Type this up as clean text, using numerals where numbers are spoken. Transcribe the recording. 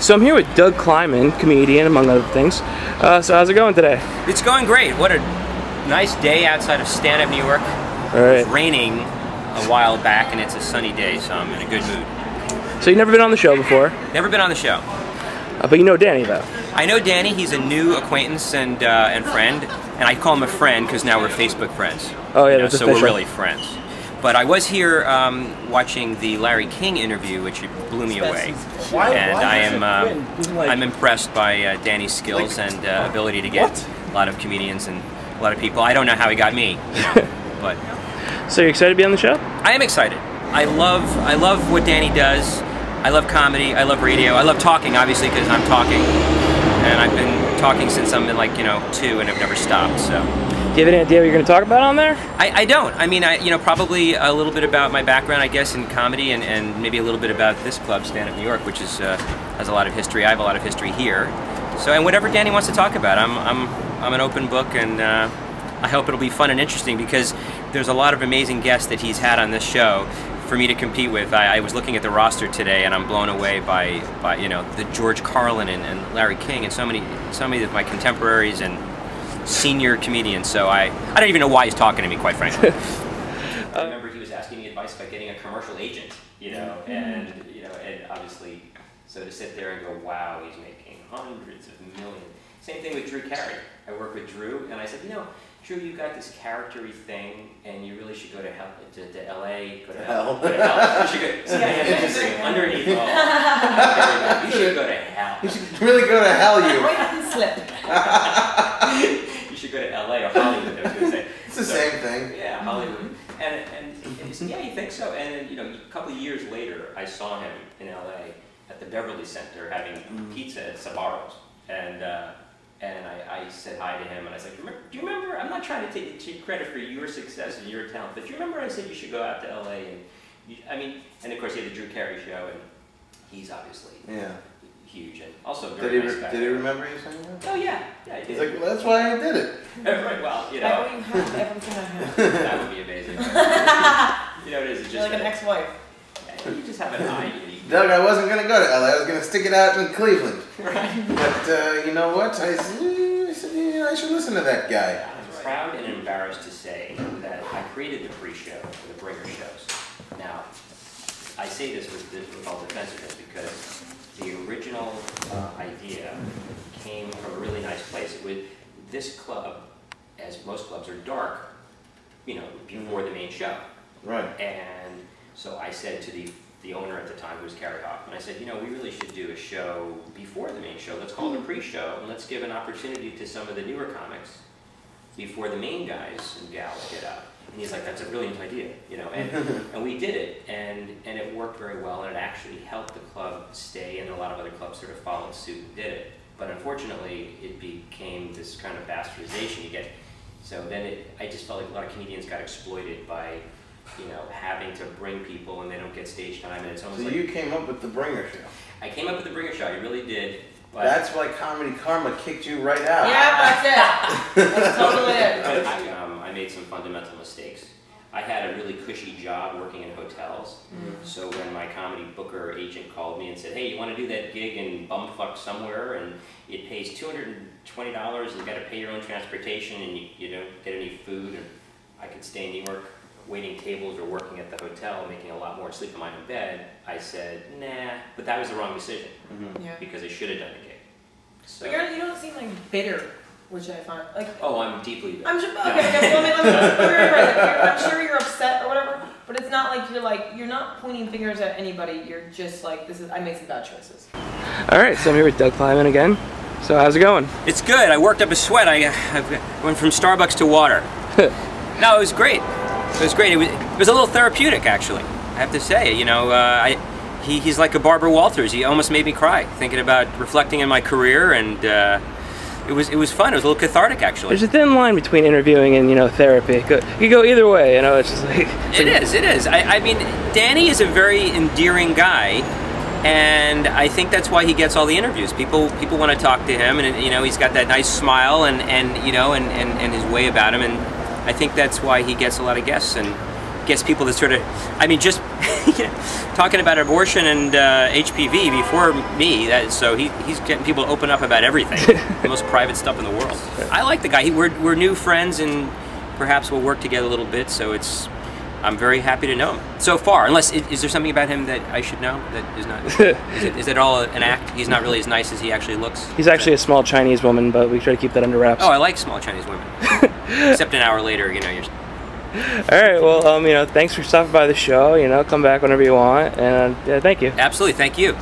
So I'm here with Doug Kleiman, comedian, among other things. So how's it going today? It's going great. What a nice day outside of stand-up New York. All right. It was raining a while back, and it's a sunny day, so I'm in a good mood. So you've never been on the show before? Never been on the show. But you know Danny, though. I know Danny. He's a new acquaintance and friend, and I call him a friend because now we're Facebook friends. Oh yeah, that's so official. we're really friends. But I was here watching the Larry King interview, which blew me away, and I'm impressed by Danny's skills and ability to get a lot of comedians and a lot of people. I don't know how he got me, but. So you're excited to be on the show? I am excited. I love what Danny does. I love comedy. I love radio. I love talking, obviously, because I'm talking, and I've been talking since I'm in 2, and I've never stopped. So. Do you have any idea what you're going to talk about on there? I don't. I mean, probably a little bit about my background, I guess, in comedy, and maybe a little bit about this club, Stand Up New York, which is has a lot of history. I have a lot of history here. So, and whatever Danny wants to talk about, I'm an open book, and I hope it'll be fun and interesting because there's a lot of amazing guests that he's had on this show for me to compete with. I was looking at the roster today, and I'm blown away by the George Carlin and Larry King and so many of my contemporaries and senior comedian, so I don't even know why he's talking to me, quite frankly. I remember he was asking me advice about getting a commercial agent, and obviously, so to sit there and go, wow, he's making hundreds of millions. Same thing with Drew Carey. I work with Drew, and I said, Drew, you got this charactery thing, and you really should go to hell, to LA, go to hell. Go to hell. You should go, see, I have interesting underneath all. You should go to hell. You should really go to hell, you. Wait on the slip. You should go to LA or Hollywood, I was going to say. It's the same thing. Yeah, Hollywood. And he said, yeah, you think so? And then, a couple of years later, I saw him in LA at the Beverly Center having pizza at Sabaro's. And I said hi to him, and I said, do you remember, I'm not trying to take credit for your success and your talent, but do you remember I said you should go out to LA? And and of course he had the Drew Carey show, and he's obviously huge, and also very nice guy. Did he remember you saying that? Oh yeah, he did. He's like, well, that's why I did it. Right, well, I owe you half everything I have. That would be amazing. It is. It's just You're like an ex-wife. You just have an eye. Doug, I wasn't going to go to LA. I was going to stick it out in Cleveland. Right. But you know what? I said, I should listen to that guy. I'm proud and embarrassed to say that I created the pre-show for the Bringer shows. Now, I say this with all defensiveness because the original idea came from a really nice place. This club, as most clubs, are dark, before the main show. Right. And so I said to the owner at the time, who was Carrie Hoffman, I said, we really should do a show before the main show. Let's call it a pre-show, and let's give an opportunity to some of the newer comics before the main guys and gals get up. And he's like, that's a brilliant idea, and we did it, and it worked very well, and it actually helped the club stay, and a lot of other clubs sort of followed suit and did it. But unfortunately, it became this kind of bastardization you get. So then I just felt like a lot of comedians got exploited by having to bring people and they don't get stage time, and it's almost you came up with the Bringer show. I came up with the Bringer show, I really did. But that's why Comedy Karma kicked you right out. Yeah, that's it. That's totally it. I made some fundamental mistakes. I had a really cushy job working in hotels, so when my comedy booker agent called me and said, hey, you want to do that gig in bumfuck somewhere, and it pays $220, and you got to pay your own transportation, and you don't get any food, and I could stay in New York waiting tables or working at the hotel, making a lot more and sleeping in my own bed, I said, nah, but that was the wrong decision, because I should have done the gig. So, but you don't seem bitter, which I find, oh, I'm deeply bitter. I'm just, okay, I'm sure you're upset or whatever, but it's not you're not pointing fingers at anybody, you're just I made some bad choices. Alright, so I'm here with Doug Kleiman again. So how's it going? It's good. I worked up a sweat. I went from Starbucks to water. No, it was great. It was great. It was a little therapeutic, actually. I have to say, he's like a Barbara Walters. He almost made me cry, thinking about reflecting on my career, and it was fun. It was a little cathartic, actually. There's a thin line between interviewing and therapy. You could go either way. It's just like it is. I mean, Danny is a very endearing guy, and I think that's why he gets all the interviews. People want to talk to him, and he's got that nice smile and his way about him, and I think that's why he gets a lot of guests and gets people to sort of, I mean, just talking about abortion and HPV before me. So he's getting people to open up about everything, the most private stuff in the world. I like the guy. We're new friends, and perhaps we'll work together a little bit. So I'm very happy to know him so far. Unless, is there something about him that I should know that is not? Is it all an act? He's not really as nice as he actually looks. He's actually a small Chinese woman, but we try to keep that under wraps. Oh, I like small Chinese women. Except an hour later, you know, you're. All right. Well, you know, thanks for stopping by the show. You know, come back whenever you want, and yeah, thank you. Absolutely, thank you.